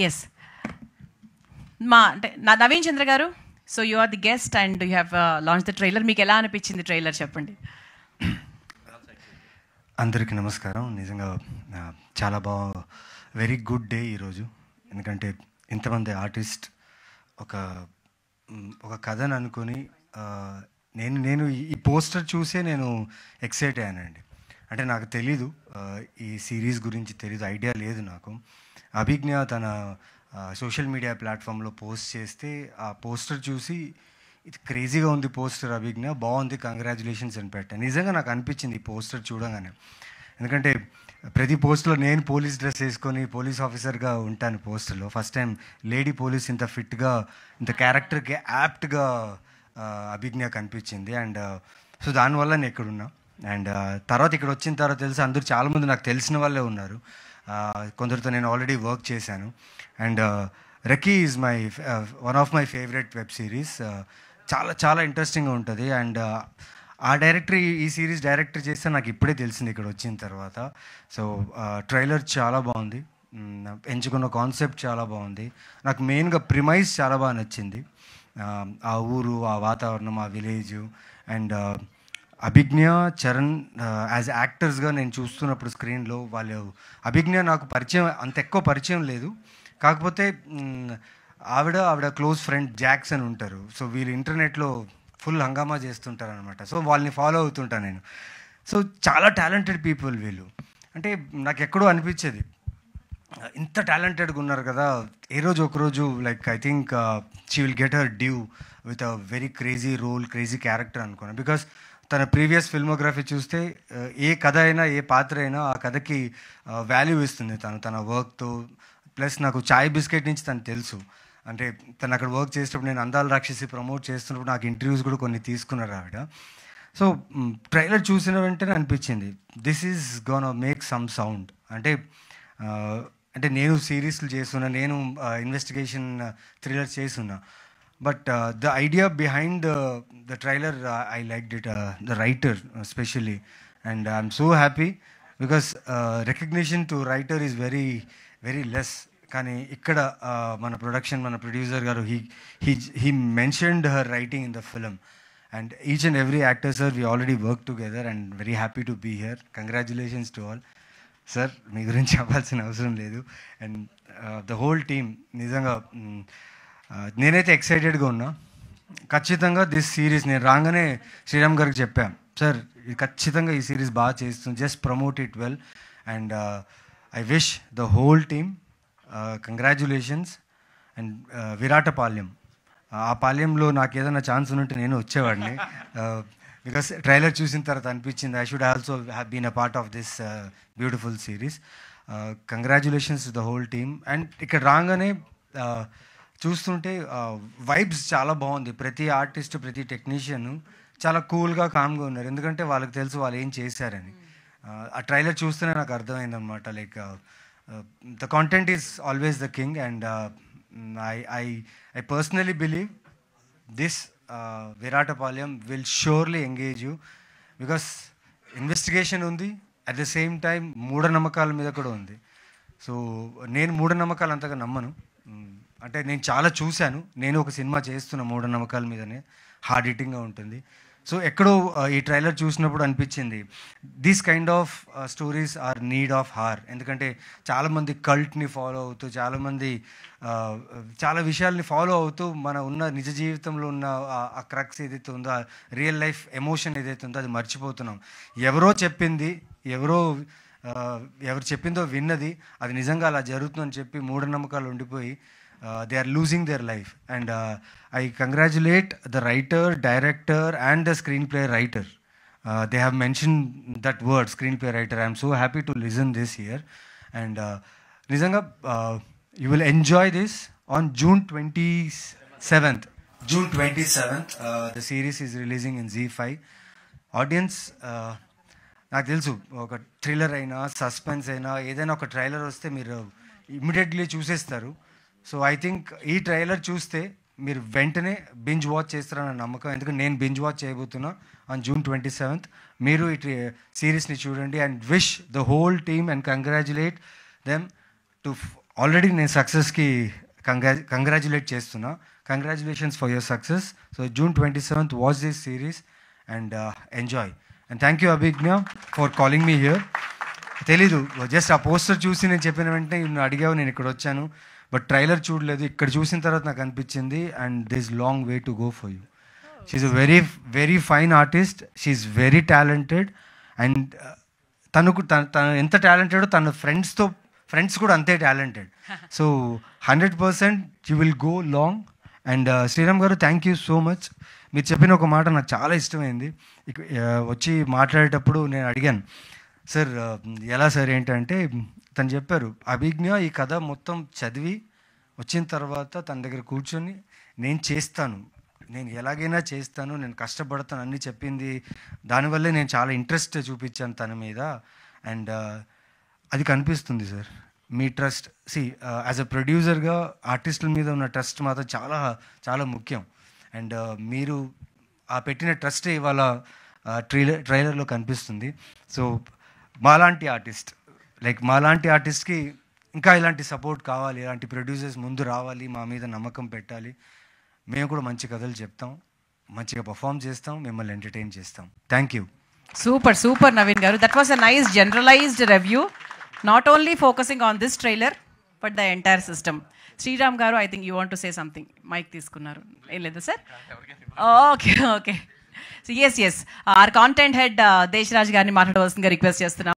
Yes మా అంటే నవీన్ చంద్ర గారు, so you are the guest and you have launch the trailer. మీకు ఎలా అనిపించింది ట్రైలర్ చెప్పండి. అందరికీ నమస్కారం. నిజంగా చాలా వెరీ గుడ్ డే ఈరోజు. ఎందుకంటే ఇంతమంది ఆర్టిస్ట్ ఒక కథను అనుకొని నేను ఈ పోస్టర్ చూసే నేను ఎక్సైట్ అయ్యానండి. అంటే నాకు తెలీదు, ఈ సిరీస్ గురించి తెలీదు, ఐడియా లేదు నాకు. అభిజ్ఞ తన సోషల్ మీడియా ప్లాట్ఫామ్లో పోస్ట్ చేస్తే ఆ పోస్టర్ చూసి ఇది క్రేజీగా ఉంది పోస్టర్, అభిజ్ఞ బాగుంది, కంగ్రాచులేషన్స్ అని పెట్టాను. నిజంగా నాకు అనిపించింది ఈ పోస్టర్ చూడగానే. ఎందుకంటే ప్రతి పోస్ట్లో నేను పోలీస్ డ్రెస్ వేసుకొని పోలీస్ ఆఫీసర్గా ఉంటాను పోస్టర్లో. ఫస్ట్ టైం లేడీ పోలీస్ ఇంత ఫిట్గా, ఇంత క్యారెక్టర్కి యాప్ట్గా అభిజ్ఞ కనిపించింది. అండ్ సో దానివల్ల నేను ఇక్కడున్నా. అండ్ తర్వాత ఇక్కడ వచ్చిన తర్వాత తెలిసి అందరూ చాలామంది నాకు తెలిసిన వాళ్ళే ఉన్నారు. కొందరితో నేను ఆల్రెడీ వర్క్ చేశాను. And Recce is one of my favourite web series. చాలా చాలా ఇంట్రెస్టింగ్గా ఉంటుంది. అండ్ ఆ డైరెక్టర్ ఈ సిరీస్ డైరెక్టర్ చేస్తే నాకు ఇప్పుడే తెలిసింది ఇక్కడ వచ్చిన తర్వాత. సో ట్రైలర్ చాలా బాగుంది, ఎంచుకున్న కాన్సెప్ట్ చాలా బాగుంది. నాకు మెయిన్గా ప్రిమైజ్ చాలా బాగా నచ్చింది. ఆ ఊరు, ఆ వాతావరణం, ఆ విలేజ్. అండ్ అభిజ్ఞ, చరణ్ యాజ్ యాక్టర్స్గా నేను చూస్తున్నప్పుడు స్క్రీన్లో వాళ్ళు, అభిజ్ఞ నాకు పరిచయం అంత ఎక్కువ పరిచయం లేదు. కాకపోతే ఆవిడ క్లోజ్ ఫ్రెండ్ జాక్స్ అని ఉంటారు. సో వీళ్ళు ఇంటర్నెట్లో ఫుల్ హంగామా చేస్తుంటారు అనమాట. సో వాళ్ళని ఫాలో అవుతుంటాను నేను. సో చాలా టాలెంటెడ్ పీపుల్ వీళ్ళు. అంటే నాకు ఎక్కడో అనిపించేది, ఇంత టాలెంటెడ్గా ఉన్నారు కదా, ఏ రోజు ఒకరోజు like I think she will get her due with a very crazy role, crazy character అనుకున్నాను. బికాస్ తన ప్రీవియస్ ఫిల్మోగ్రఫీ చూస్తే ఏ కథ అయినా, ఏ పాత్ర అయినా ఆ కథకి వాల్యూ ఇస్తుంది తన వర్క్తో. ప్లస్ నాకు చాయ్ బిస్కెట్ నుంచి తను తెలుసు. అంటే తను అక్కడ వర్క్ చేసేటప్పుడు నేను అందాల రాక్షసి ప్రమోట్ చేస్తున్నప్పుడు నాకు ఇంటర్వ్యూస్ కూడా కొన్ని తీసుకున్నారు ఆవిడ. సో ట్రైలర్ చూసిన వెంటనే అనిపించింది this is gonna make some sound. అంటే నేను సిరీస్లు చేస్తున్నా, నేను ఇన్వెస్టిగేషన్ థ్రిల్లర్స్ చేస్తున్నా. But the idea behind the trailer I liked it, the writer specially. And I'm so happy because recognition to writer is very very less. కానీ ఇక్కడ మన producer గారు he mentioned her writing in the film. And each and every actor sir, we already work together and very happy to be here. Congratulations to all sir. మీ గురించి చెప్పాల్సిన అవసరం లేదు. And the whole team నిజంగా నేనైతే ఎక్సైటెడ్గా ఉన్నా. ఖచ్చితంగా this series నేను రాగానే శ్రీరామ్ గారికి చెప్పాను, సార్ ఇది ఖచ్చితంగా ఈ సిరీస్ బాగా చేస్తుంది, just promote it well. And I wish the whole team congratulations. And Viratapalem, ఆ పాలెంలో నాకు ఏదైనా ఛాన్స్ ఉంటే నేను వచ్చేవాడిని. బికాస్ ట్రైలర్ చూసిన తర్వాత అనిపించింది I should also have been a part of this beautiful series. Congratulations to the whole team. And ఇక్కడ రాగానే చూస్తుంటే వైబ్స్ చాలా బాగుంది. ప్రతి ఆర్టిస్ట్, ప్రతి టెక్నీషియన్ చాలా కూల్గా, కామ్గా ఉన్నారు. ఎందుకంటే వాళ్ళకి తెలుసు వాళ్ళు ఏం చేశారని. ఆ ట్రైలర్ చూస్తేనే నాకు అర్థమైందనమాట. Like the content is always the king. And I personally believe this Viratapalem will surely engage you because investigation undi, at the same time మూఢనమ్మకాల మీద కూడా ఉంది. సో నేను మూఢనమ్మకాలు అంతగా నమ్మను. అంటే నేను చాలా చూశాను. నేను ఒక సినిమా చేస్తున్న మూఢనమ్మకాల మీదనే, హార్డ్ హిట్టింగ్గా ఉంటుంది. సో ఎక్కడో ఈ ట్రైలర్ చూసినప్పుడు అనిపించింది these kind of stories are need of hour. ఎందుకంటే చాలామంది కల్ట్ని ఫాలో అవుతూ, చాలామంది చాలా విషయాల్ని ఫాలో అవుతూ మన ఉన్న నిజ జీవితంలో ఉన్న ఆ క్రక్స్ ఏదైతే ఉందో, ఆ రియల్ లైఫ్ ఎమోషన్ ఏదైతే ఉందో అది మర్చిపోతున్నాం. ఎవరో ఎవరు చెప్పిందో విన్నది అది నిజంగా అలా జరుగుతుందని చెప్పి మూఢనమ్మకాలు ఉండిపోయి they are losing their life. And I congratulate the writer, director and the screenplay writer. They have mentioned that word, screenplay writer. I am so happy to listen this here. And nizanga you will enjoy this on June 27th. The series is releasing in ZEE5. Audience, నాకు తెలుసు ఒక thriller అయినా, suspense అయినా, ఏదైనా ఒక trailer వస్తే మీరు immediately చూసేస్తారు. సో ఐ థింక్ ఈ ట్రైలర్ చూస్తే మీరు వెంటనే బింజ్ వాచ్ చేస్తారన్న నమ్మకం. ఎందుకంటే నేను బింజ్ వాచ్ చేయబోతున్నా ఆన్ June 27th. మీరు ఈ సిరీస్ని చూడండి. And wish the whole team and congratulate them to already నేను సక్సెస్కి కంగ్రాచులేట్ చేస్తున్నా. Congratulations for your success. So June 27th watch this series and enjoy. And thank you Abhijna for calling me here. తెలీదు, just ఆ poster చూసి నేను చెప్పిన వెంటనే నువ్వు అడిగావు, నేను ఇక్కడ వచ్చాను. బట్ ట్రైలర్ చూడలేదు, ఇక్కడ చూసిన తర్వాత నాకు అనిపించింది and this long way to go for you. She's a very very fine artist, she's very talented. And తను ఎంత టాలెంటెడో తన ఫ్రెండ్స్ కూడా అంతే talented. So 100% you will go long. And Sriram గారు, థ్యాంక్ యూ సో మచ్. మీరు చెప్పిన ఒక మాట నాకు చాలా ఇష్టమైంది. వచ్చి మాట్లాడేటప్పుడు నేను అడిగాను, సార్ ఎలా సార్ ఏంటంటే తను చెప్పారు, అభిజ్ఞ ఈ కథ మొత్తం చదివి వచ్చిన తర్వాత తన దగ్గర కూర్చొని నేను చేస్తాను, నేను ఎలాగైనా చేస్తాను, నేను కష్టపడతాను అన్నీ చెప్పింది. దానివల్లే నేను చాలా ఇంట్రెస్ట్ చూపించాను తన మీద. అండ్ అది కనిపిస్తుంది sir me trust. As a ప్రొడ్యూసర్గా ఆర్టిస్టుల మీద ఉన్న ట్రస్ట్ మాత్రం చాలా చాలా ముఖ్యం. అండ్ మీరు ఆ పెట్టిన ట్రస్టే ఇవాళ ట్రైలర్లో కనిపిస్తుంది. సో మాలాంటి ఆర్టిస్ట్కి ఇంకా ఇలాంటి సపోర్ట్ కావాలి, ఇలాంటి ప్రొడ్యూసర్స్ ముందు రావాలి, మా మీద నమ్మకం పెట్టాలి. మేము కూడా మంచి కథలు చెప్తాం, మంచిగా పర్ఫామ్ చేస్తాం, మిమ్మల్ని ఎంటర్టైన్ చేస్తాం. Thank you. సూపర్ నవీన్ గారు. That was a nice generalised review, not only focusing on this trailer but the entire system. Sriram గారు, I think you want to say something. Mike తీసుకున్నారు, ఏం లేదా sir? Okay. S R content head Desharaj గారిని మాట్లాడవలసిందిగా request చేస్తున్నాం.